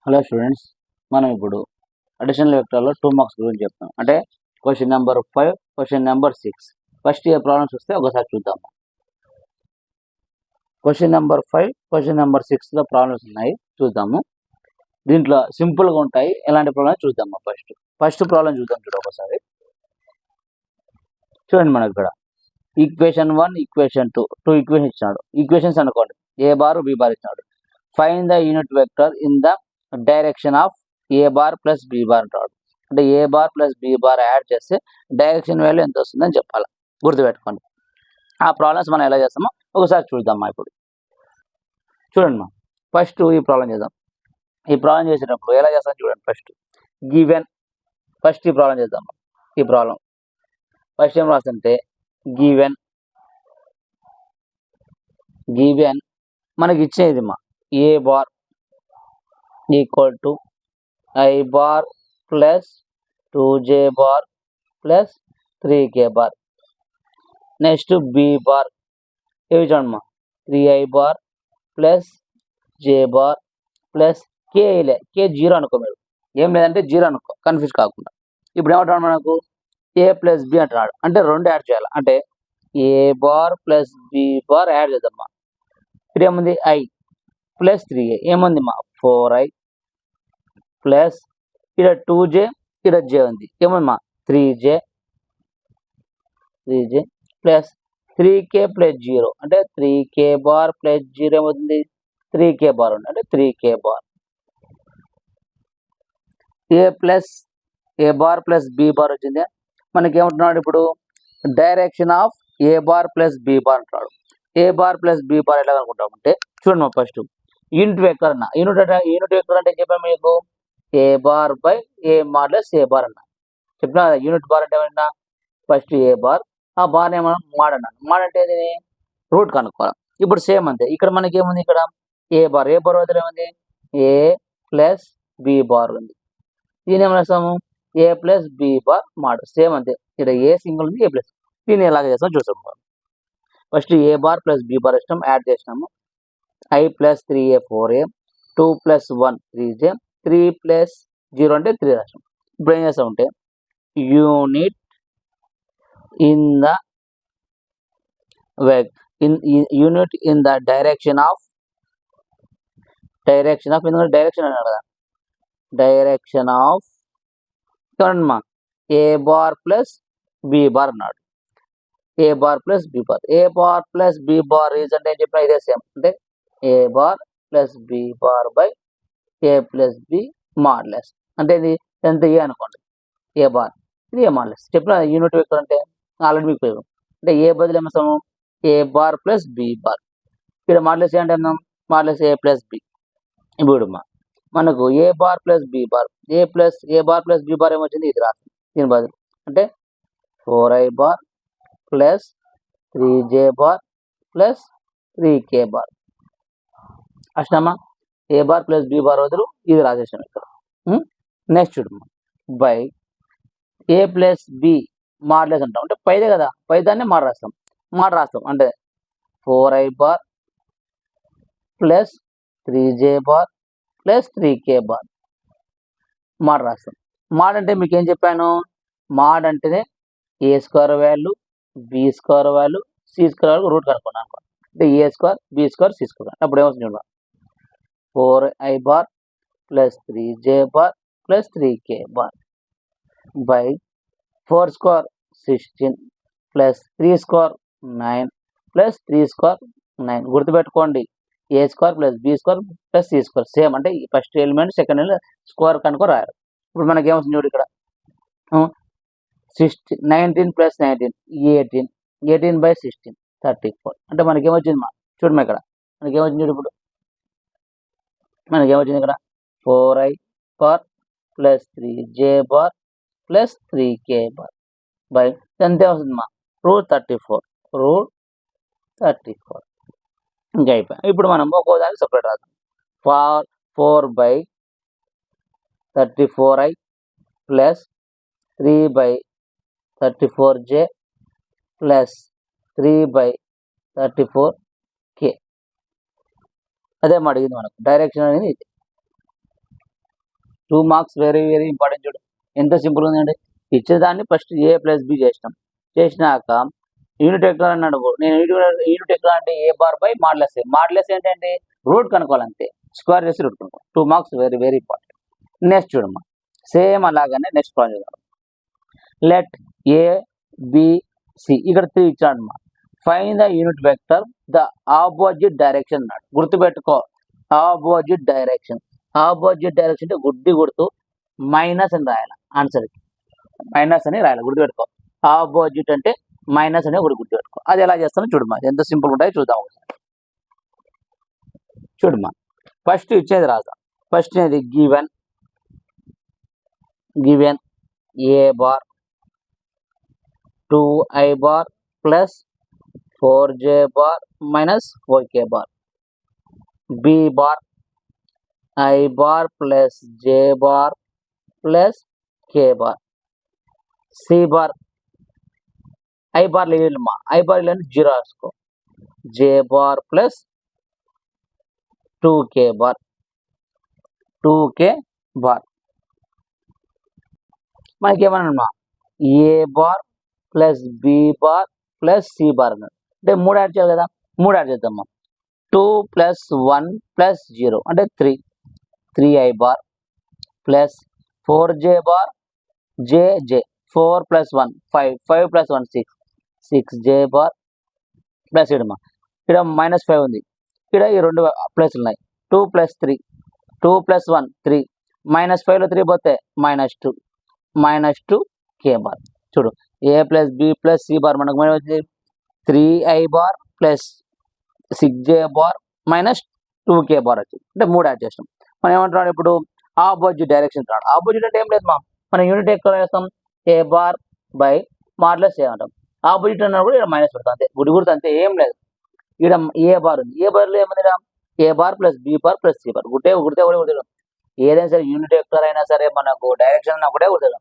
Hello students, మనం ఇప్పుడు additional వెక్టర్లో 2 marks గురించి చెప్తాం. అంటే question number 5, question number 6. First year problems వస్తే ఒకసారి చూద్దాము. క్వశ్చన్ నెంబర్ 5, క్వశ్చన్ నెంబర్ 6లో ప్రాబ్లమ్స్ ఉన్నాయి, చూద్దాము. దీంట్లో సింపుల్గా ఉంటాయి, ఎలాంటి ప్రాబ్లమ్స్ చూద్దాము. ఫస్ట్ ప్రాబ్లం చూద్దాం. ఒకసారి చూడండి. మనకు ఇక్కడ ఈక్వేషన్ 1, ఈక్వేషన్ 2 ఈక్వేషన్ ఇచ్చినాడు. ఈక్వేషన్స్ అనుకోండి, ఏ బార్ బి బార్ ఇచ్చినాడు. Find the unit vector in the direction of A bar plus B bar అంటాడు. అంటే A bar plus B bar add చేస్తే డైరెక్షన్ వాల్యూ ఎంత వస్తుందని చెప్పాలి. గుర్తుపెట్టుకోండి. ఆ ప్రాబ్లమ్స్ మనం ఎలా చేస్తామో ఒకసారి చూద్దామా. ఇప్పుడు చూడండి మా, ఫస్ట్ ఈ ప్రాబ్లం చేద్దాం. ఈ ప్రాబ్లం చేసేటప్పుడు ఎలా చేస్తాం చూడండి. ఫస్ట్ ఈ ప్రాబ్లం చేద్దాం. ఈ ప్రాబ్లం ఫస్ట్ ఏం రాస్తుంటే గివెన్ మనకి ఇచ్చేది మా A bar equal to I bar plus 2j bar plus 3k bar. Next B bar ఏవి చూడమ్మా, 3i bar plus j bar plus K 0 అనుకో. మీరు ఏం లేదంటే 0 అనుకో, కన్ఫ్యూజ్ కాకుండా. ఇప్పుడు ఏమంటాడు మనకు ఏ ప్లస్ బి అంటున్నాడు. అంటే 2 యాడ్ చేయాలి. అంటే A bar plus B bar add చేద్దామా. ఇక్కడ ఏముంది ఐ ప్లస్ 3a, ఏముంది మా 4i ప్లస్ ఇక్కడ 2j, ఇక్కడ j ఉంది, ఏముంది మా 3j ప్లస్ 3k ప్లస్ 0 అంటే 3k బార్ ప్లస్ 0 ఏమవుతుంది 3k బార్ ఉంది. అంటే 3k bar. A bar plus B bar వచ్చింది. మనకి ఏమంటున్నాడు ఇప్పుడు direction of A bar plus B bar అంటున్నాడు. A bar plus B bar ఎలా అనుకుంటాం అంటే చూడండి మా, ఫస్ట్ యూనిట్ వెక్టర్ అన్న. యూనిట్ వెక్టర్ అంటే చెప్పాము మీకు A bar by A modulus A bar అన్న చెప్పినా. యూనిట్ బార్ అంటే ఏమన్నా ఫస్ట్ ఏ బార్, ఆ బార్ ఏమన్నా మాడ్ అన్నాను. మాడ్ అంటే రూట్ కనుక్కోవాలి. ఇప్పుడు సేమ్ అంతే. ఇక్కడ మనకి ఏముంది, ఇక్కడ ఏ బార్ వదిలే ఏముంది ఏ ప్లస్ బి బార్ ఉంది. దీని ఏమన్నా వేస్తాము A plus B bar mod. Same అంతే. ఇక్కడ ఏ సింగిల్ ఉంది, ఏ ప్లస్. దీన్ని ఎలాగ చేస్తాం చూసాము. First A bar plus B bar ఇష్టం యాడ్ చేసినాము. I plus 3a 4a, 2 plus 1 3j, 3 plus 0 అంటే 3 రాష్ట్రం. ఇప్పుడు ఏం చేస్తా ఉంటే unit in the unit in the direction of ఎందుకంటే డైరెక్షన్ అన్నాడు కదా. డైరెక్షన్ ఆఫ్ చూడండి మా A bar plus B bar అన్నాడు. A bar plus B bar. A bar plus B bar is అంటే ఏం చెప్పినా ఇదే సేమ్. అంటే A bar plus B bar by A plus B మాడ్లెస్. అంటే ఇది ఎంత ఏ అనుకోండి. ఏ బార్ ఇది ఏ మాడ్లెస్. చెప్పిన యూనిట్ వెక్టర్ అంటే ఆల్రెడీ మీకు పేరు. అంటే ఏ బదులు ఏమస్తాము ఏ బార్ ప్లస్ బి బార్. ఇక్కడ మాడ్లెస్ ఏ అంటే అన్నాం మాడ్లెస్ ఏ ప్లస్ బి. ఇప్పుడు మనకు A bar plus B bar, A bar plus B bar ఏమొచ్చింది ఇది రాస్తుంది. దీని బదులు అంటే 4i bar plus 3j bar plus 3k bar. అష్టమా A bar plus B bar వదులు ఇది రాసేసాం ఇక్కడ. నెక్స్ట్ చూడమ్మా by A plus B modulus అంటాం. అంటే పైదే కదా, పై దాన్ని మాడ్ రాస్తాం. అంటే 4i bar plus 3j bar plus 3k bar mod రాస్తాం. మాడ్ అంటే మీకు ఏం చెప్పాను, మాడ్ అంటేనే A square value B square value C square value root కనుక్కున్నాను అనుకో. అంటే A square B square C square. అప్పుడు ఏమవుతుంది చూడండి 4i bar plus 3j bar plus 3k bar by 4 square 16 plus 3 square 9 plus 3 square 9. గుర్తుపెట్టుకోండి A square plus B square plus C square same. అంటే first element second element square కనుక రాయాలి. ఇప్పుడు మనకి ఏమవుతుంది చూడు ఇక్కడ 19 ప్లస్ 19 18 బై 16 34. అంటే మనకి ఏమొచ్చింది మా చూడమ్మా ఇక్కడ మనకి ఏమొచ్చింది చూడు. ఇప్పుడు మనకి ఏమొచ్చింది ఇక్కడ 4i bar plus 3j bar plus 3k bar by ఎంత వస్తుంది మా రూట్ 34. ఇంకా అయిపోయి. ఇప్పుడు మనం ఒక్కో దానికి సపరేట్ రాద్దాం. 4 by 34i plus 3 by 34j plus 3 by 34k. అదే అడిగింది మనకు డైరెక్షన్ అనేది ఇది. 2 మార్క్స్ వెరీ వెరీ ఇంపార్టెంట్. చూడు ఎంత సింపుల్ ఉందండి. ఇచ్చేదాన్ని ఫస్ట్ ఏ ప్లస్ బి చేసినాక యూనిట్ వెక్టర్ అన్నాడు. నేను యూనిట్ వెక్టర్ అంటే A bar by modulus A. Modulus ఏంటంటే రూట్ కనుక్కోవాలంతే, స్క్వేర్ చేసి రూట్ కనుక్కో. 2 marks very very important. Next చూడమ్మా, సేమ్ అలాగనే నెక్స్ట్ ప్రాబ్లం చూద్దాం. లెట్ ఏ బి సి, ఇక్కడ 3 ఇచ్చాడమ్మా. Find the unit vector the opposite direction అన్నాడు. గుర్తుపెట్టుకో, ఆపోజిట్ డైరెక్షన్. ఆపోజిట్ డైరెక్షన్ అంటే గుడ్డి గుర్తు మైనస్ అని రాయాలి. ఆన్సర్కి మైనస్ అని రాయాలి, గుర్తుపెట్టుకో. ఆపోజిట్ అంటే మైనస్ అనే ఒకటి గుర్తుపెట్టుకో. అది ఎలా చేస్తానో చూడమ్మా, ఎంత సింపుల్ ఉంటాయో చూద్దాం ఒకసారి. చూడమ్మా, ఫస్ట్ ఇచ్చేది రాద్దాం. ఫస్ట్ ఇది given A bar 2i bar plus 4j bar minus 4k bar. B bar i bar plus j bar plus k bar. C bar i bar లేదమ్మా, i బార్ లేని 0 రాసుకో. j bar plus 2k bar. మనకేమన్నా A bar plus B bar plus C bar అన్నాడు. అంటే 3 add చేయాలి కదా, 3 add చేద్దామా. 2 plus 1 plus 0 అంటే 3i bar plus 4j bar J 4 plus 1 5 plus 1 6j bar plus ఇడమా. ఇక్కడ -5 ఉంది, ఇక్కడ ఈ 2 ప్లస్ ఉన్నాయి. 2 ప్లస్ 3 2 ప్లస్ 1 3 -5లో 3 పోతే -2k బార్. చూడు A plus B plus C bar మనకు వచ్చింది 3i bar plus 6j bar minus 2k bar వచ్చింది. అంటే 3 యాడ్ చేస్తాం. మనం ఏమంటున్నాడు ఇప్పుడు ఆపోజిట్ డైరెక్షన్ అంటున్నాడు. ఆపోజిట్ అంటే ఏం లేదు మా, మనం యూనిట్ ఎక్కడ వేస్తాం, ఏ బార్ బై మాడ్యులస్ ఏ అంటాం. ఆపోజిట్ అన్నప్పుడు ఇక్కడ మైనస్ పెడతాం అంతే, గుడి గుర్తు అంతే, ఏం లేదు. ఇక్కడ ఏ బార్ ఉంది, ఏ బార్లో ఏముంది, A bar plus B bar plus C bar. గుర్తే గుర్తు ఏదైనా సరే యూనిట్ వెక్టర్ అయినా సరే మనకు డైరెక్షన్ అన్నా కూడా గుర్తు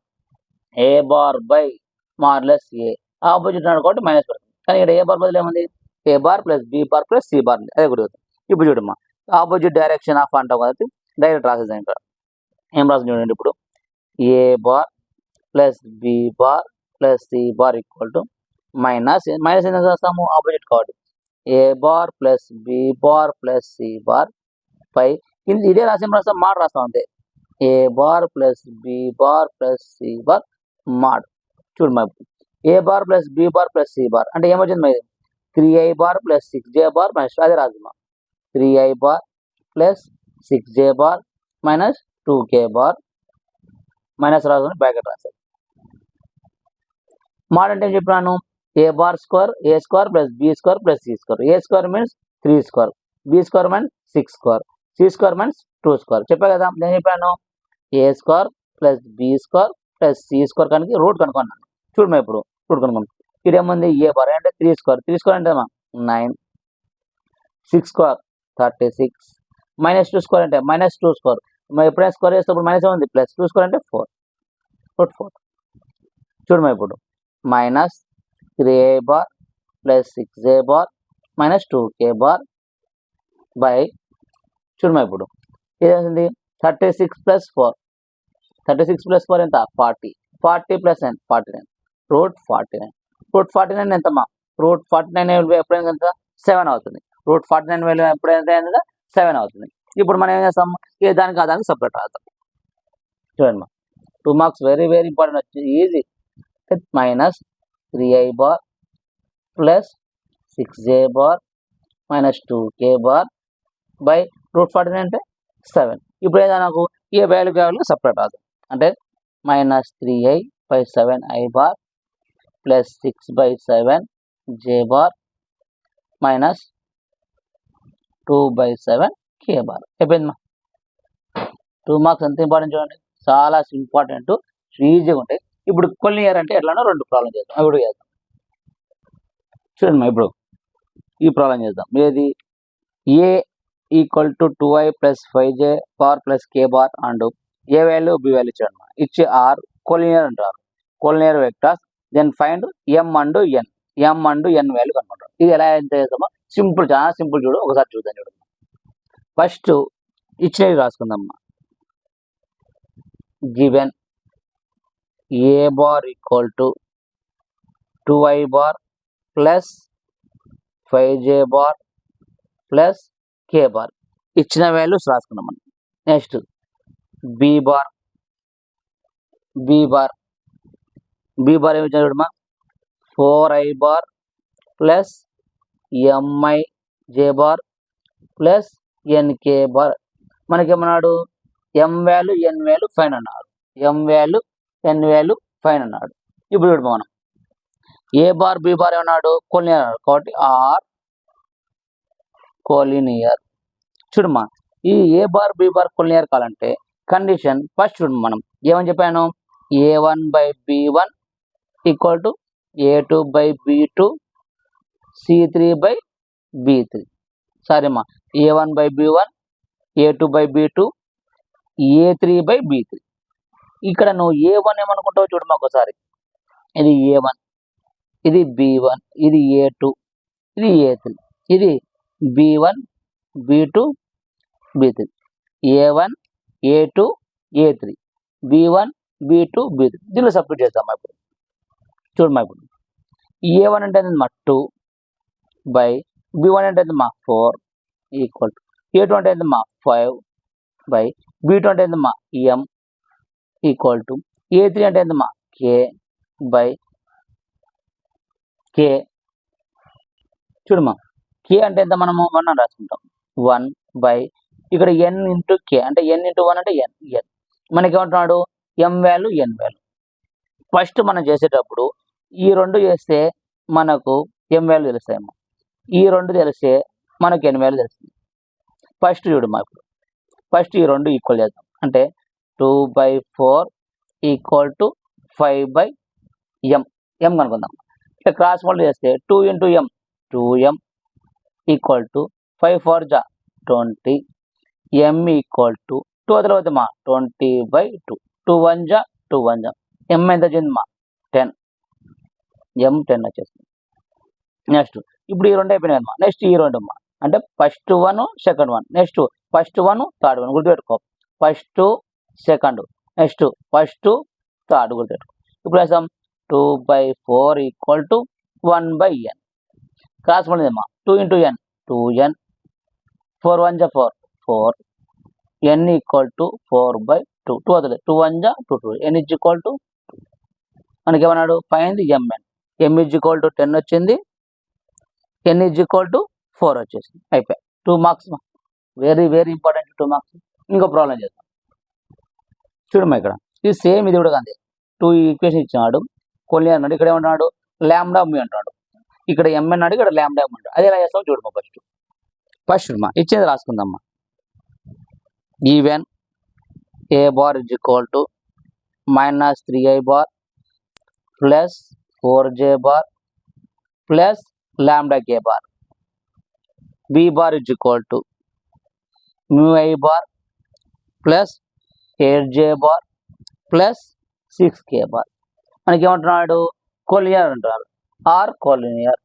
A bar by modulus A. Opposite అన్నాడు కాబట్టి మైనస్ పెడతాం, కానీ ఇక్కడ ఏ బార్ బదులు ఏముంది, A bar plus B bar plus C bar ఉంది, అదే గుర్తు. ఇప్పుడు చూడమ్మా, ఆపోజిట్ డైరెక్షన్ ఆఫ్ అంటాం కాబట్టి డైరెక్ట్ రాసేద్దాం. ఇక్కడ ఏం రాసి చూడండి, ఇప్పుడు A bar plus B bar plus C bar equal to minus ఎందుకు రాస్తాము, ఆపోజిట్ కాబట్టి A bar plus B bar plus C bar పై ఇదే రాసి రాస్తాం, మాడ్ రాస్తాం అంతే. A bar plus B bar plus C bar mod. చూడు మా, A bar plus B bar plus C bar అంటే ఏమొచ్చింది మరి 3i bar plus 6j bar minus, అదే రాజుమా 3i bar plus 6j bar minus 2k bar minus రాసుకుని bracket రాశారు. Mod అంటే ఏం చెప్పినాను, A bar square A square plus B square plus C square. A square means 3 square, B square means 6 square, C square means 2 square. చెప్పా కదా, నేను చెప్పాను A square plus B square plus C square కనుక root కనుక్కున్నాను. చూడమా ఇప్పుడు root కనుక్కున్నాం. ఇక్కడ ఏముంది, ఏ బార్ అంటే 3 స్క్వేర్ అంటే 9, 6 స్క్వేర్ 36, -2 స్క్వేర్ అంటే -2 స్క్వేర్. మరి ఎప్పుడైనా స్క్వేర్ చేసేటప్పుడు మైనస్ ఏముంది, ప్లస్ 2 స్క్వేర్ అంటే 4. చూడమా ఇప్పుడు -3i bar plus 6j bar minus 2k bar by, చూడమా ఇప్పుడు ఏదైంది 36 ప్లస్ 4, 36 ప్లస్ 4 ఎంత 40, 40 ప్లస్ 9 49, రూట్ 49 ఎంతమ్మా, రూట్ 49 ఎప్పుడైనా ఎంత 7 అవుతుంది. రూట్ 49 వాల్యూ ఎప్పుడైనా 7 అవుతుంది. ఇప్పుడు మనం ఏం చేస్తాం, ఏ దానికి ఆ దానికి సపరేట్ రాద్దాం. చూడండి 2 మార్క్స్ వెరీ వెరీ ఇంపార్టెంట్ వచ్చింది, easy. -3i bar plus 6j bar minus 2k bar by root 49 అంటే 7. ఇప్పుడు ఏదైనా నాకు ఏ వాల్యూ సపరేట్ రాదు, అంటే -3i by 7i bar plus 6/7j bar minus 2/7k bar. అయిపోయిందమ్మా. 2 మార్క్స్ ఎంత ఇంపార్టెంట్ చూడండి, చాలా ఇంపార్టెంట్, ఈజీగా ఉంటాయి. ఇప్పుడు కొలినియర్ అంటే ఎట్లానో 2 ప్రాబ్లం చేద్దాం, అవి చేద్దాం. చూడండి ఇప్పుడు ఈ ప్రాబ్లం చేద్దాం. ఏది, ఏ ఈక్వల్ టు 2i ప్లస్ 5j bar plus k bar and A value B value ఇచ్చాడు. ఇచ్చి ఆర్ కొలినియర్ అంటారు, collinear vectors. Then find m and n value కనుకుంటారు. ఇది ఎలా ఎంత చేద్దామో సింపుల్, చాలా సింపుల్. చూడు ఒకసారి చూద్దాం. చూడండి ఫస్ట్ ఇచ్చినవి రాసుకుందాం. Given A bar equal to 2i bar plus 5j bar plus k bar ఇచ్చిన వాల్యూస్ రాసుకున్నాం మనం. నెక్స్ట్ బి బార్ ఏమి ఇచ్చిన చూడమ్మా 4i bar plus mi j bar plus nk bar. మనకేమన్నాడు m value n value find అన్నాడు. m value n value find అన్నాడు. ఇప్పుడు చూడమ్మా మనం ఏ బార్ బి బార్ ఏమన్నాడు కోలినియర్ అన్నాడు కాబట్టి ఆర్ కోలినియర్. చూడమ్మా ఈ A bar B bar collinear కావాలంటే కండిషన్ ఫస్ట్ చూడమ్మా మనం ఏమని చెప్పాను a1/b1 equal to a2/b2 c3/b3. Sorry అమ్మా a1/b1 a2/b2 a3/b3. ఇక్కడ నువ్వు a1 ఏమనుకుంటావు చూడమ్మా ఒకసారి ఇది a1 ఇది b1 ఇది a2 ఇది a3 ఇది b1 b2 b3 a1 a2 a3 b1 b2 b3 దీనిలో సబ్స్టిట్యూట్ చేద్దాం. ఇప్పుడు చూడమ్మా ఇప్పుడు a1 అంటే మా 2 బై b1 అంటే మా 4 ఈక్వల్ టు a2 అంటే మా 5 బై b2 అంటే మా m ఈక్వల్ టు a3 అంటే మా k బై k. చూడమ్మా k అంటే ఎంత మనము 1 అని రాసుకుంటాం 1 బై ఇక్కడ n ఇంటూ k అంటే n ఇంటూ 1 అంటే n. మనకి ఏమంటున్నాడు m value n value. First మనం చేసేటప్పుడు ఈ రెండు చేస్తే మనకు m వాల్యూ తెలుస్తాయేమో, ఈ రెండు తెలిస్తే మనకు n వాల్యూ తెలుస్తుంది. ఫస్ట్ చూడమ్మా ఇప్పుడు ఫస్ట్ ఈ రెండు ఈక్వల్ చేద్దాం అంటే 2/4 ఈక్వల్ టు 5/m కనుకుందాం. ఇట్లా క్రాస్ మల్టీ చేస్తే 2 into m 2m equal to 5 4 జా 20 m ఈక్వల్ టు 2 తర్వాత మా 20/2 2 1 జా 2 1 జా m ఎంత వచ్చింది మా 10 m 10 వచ్చేసింది. నెక్స్ట్ ఇప్పుడు ఈ రెండు అయిపోయినాయి అమ్మా. నెక్స్ట్ ఈ రెండు అమ్మా అంటే first one second one next first one third one గుర్తుపెట్టుకో first second next first third గుర్తుపెట్టుకో. ఇప్పుడు వేసాం 2/4 ఈక్వల్ టు 1/n క్రాస్ మళ్ళీ అమ్మా 2 ఇంటూ n 2n 4 1 జా 4 4 n ఈక్వల్ టు 4/2 2 వదలే 2 1 జా 2 2 n ఈజ్ ఈక్వల్ టు మనకి ఏమన్నాడు find mn m is equal to 10 వచ్చింది n ఈజ్ ఈక్వల్ టు 4 వచ్చేసింది. అయిపోయి 2 marks very very important 2 marks. ఇంకో ప్రాబ్లం చేద్దాం చూడమ్మా ఇక్కడ ఇది సేమ్ ఇది కూడా అంతే 2 ఈక్వేషన్ ఇచ్చినాడు కొన్ని అన్నాడు ఇక్కడ ఏమన్నాడు ల్యాండా మీ అంటాడు ఇక్కడ m అన్నాడు ఇక్కడ ల్యాండా m అంటాడు. అది ఎలా చేస్తాం చూడమ్మా ఫస్ట్ అమ్మా ఇచ్చేది రాసుకుందామ్మా given A bar is equal to -3i bar plus 4j bar plus lambda k bar b bar is equal to mu I bar plus 8j bar plus 6k bar. మనకి ఏమంటున్నాడు కోలినియర్ అంటారు are collinear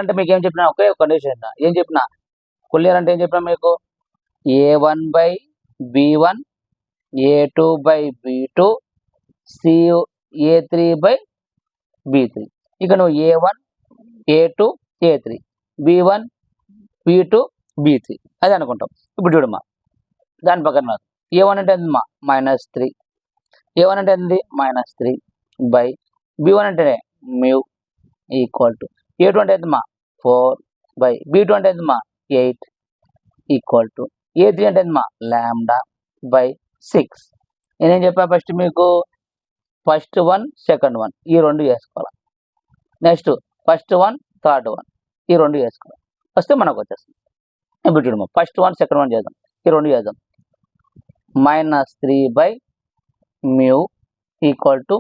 అంటే మీకు ఏం చెప్పినా ఒకే condition ఏం చెప్పినా collinear అంటే ఏం చెప్పినా మీకు a1/b1 a2/b2 a3/b3 ఇక నువ్వు a1 a2 a3 b1 b2 b3 అది అనుకుంటాం. ఇప్పుడు చూడమ్మా దాని పక్కన a1 అంటే ఎంత -3 a1 అంటే ఏంది -3 బై b1 అంటే మ్యూ ఈక్వల్ టు a2 అంటే ఎంత 4 బై b2 అంటే ఎంత 8 ఈక్వల్ టు a3 అంటే ఎంత లాంబ్డా బై 6. నేనేం చెప్పా ఫస్ట్ మీకు ఫస్ట్ వన్ సెకండ్ వన్ ఈ రెండు చేసుకోవాలి next first one third one ఈ రెండు చేసుకోవాలి వస్తే మనకు వచ్చేస్తుంది. ఇప్పుడు చూడమ్మా ఫస్ట్ వన్ సెకండ్ వన్ చేద్దాం ఈ రెండు చేద్దాం -3 మ్యూ ఈక్వల్ టు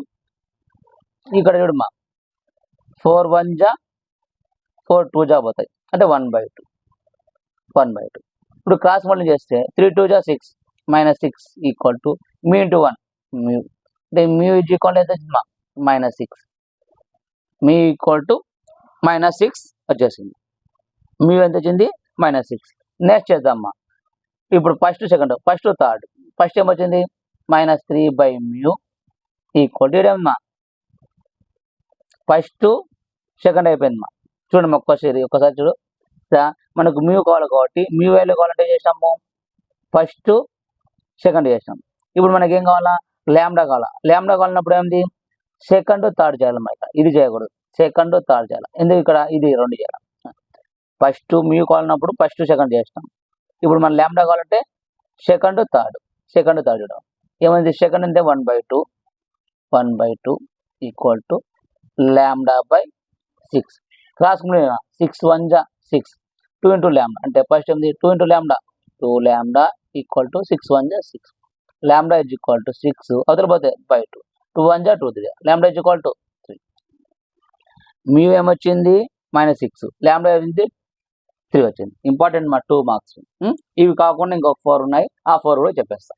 ఇక్కడ చూడమ్మా 4 1 జా 4 2 జా పోతాయి అంటే 1/2 ఇప్పుడు క్రాస్ మల్టీ చేస్తే 3 2 జా 6 -6 equal to mu into 1 mu అంటే మ్యూ ఈజ్ ఈక్వల్ ఎంత -6 మ్యూ ఈక్వల్ టు -6 వచ్చేసింది మ్యూ ఎంత వచ్చింది -6. నెక్స్ట్ చేద్దామా ఇప్పుడు first second first third first ఏమొచ్చింది -3/μ ఈక్వల్ టు ఏమమ్మా ఫస్ట్ సెకండ్ అయిపోయింది మా చూడండి ఒక్కసారి చూడు మనకు మ్యూ కావాలి కాబట్టి మ్యూ వాల్యూ కావాలంటే ఏం చేసాము ఫస్ట్ సెకండ్ చేసాం ఇప్పుడు మనకి ఏం కావాలా ల్యాండా కావాలన్నప్పుడు ఏంది సెకండ్ థర్డ్ చేయాలి మనకి ఇది చేయకూడదు సెకండ్ థర్డ్ చేయాలి ఎందుకు ఇక్కడ ఇది రెండు చేయాలి ఫస్ట్ మ్యూ కావాలన్నప్పుడు ఫస్ట్ సెకండ్ చేస్తాం ఇప్పుడు మన ల్యాండా కావాలంటే సెకండ్ థర్డ్ చూడడం ఏమైంది సెకండ్ అంటే 1/2 ఈక్వల్ టు λ/6 రాసుకునే 6 1 జా 6 2 ఇంటూ ల్యాండా అంటే ఫస్ట్ ఏంది 2 ఇంటూ ల్యాండా 2 λ ఈక్వల్ టు 6 1 జా 6 λ ఇజ్ ఈక్వల్ టు 6 అవతల పోతే బై 2 2 1 జా 2 3 λ ఇజ్ ఈక్వల్ టు 3 మ్యూ ఏమొచ్చింది -6 λ ఏంది 3 వచ్చింది ఇంపార్టెంట్ మా 2 మార్క్స్ ఇవి కాకుండా ఇంకొక 4 ఉన్నాయి ఆ 4 కూడా చెప్పేస్తాం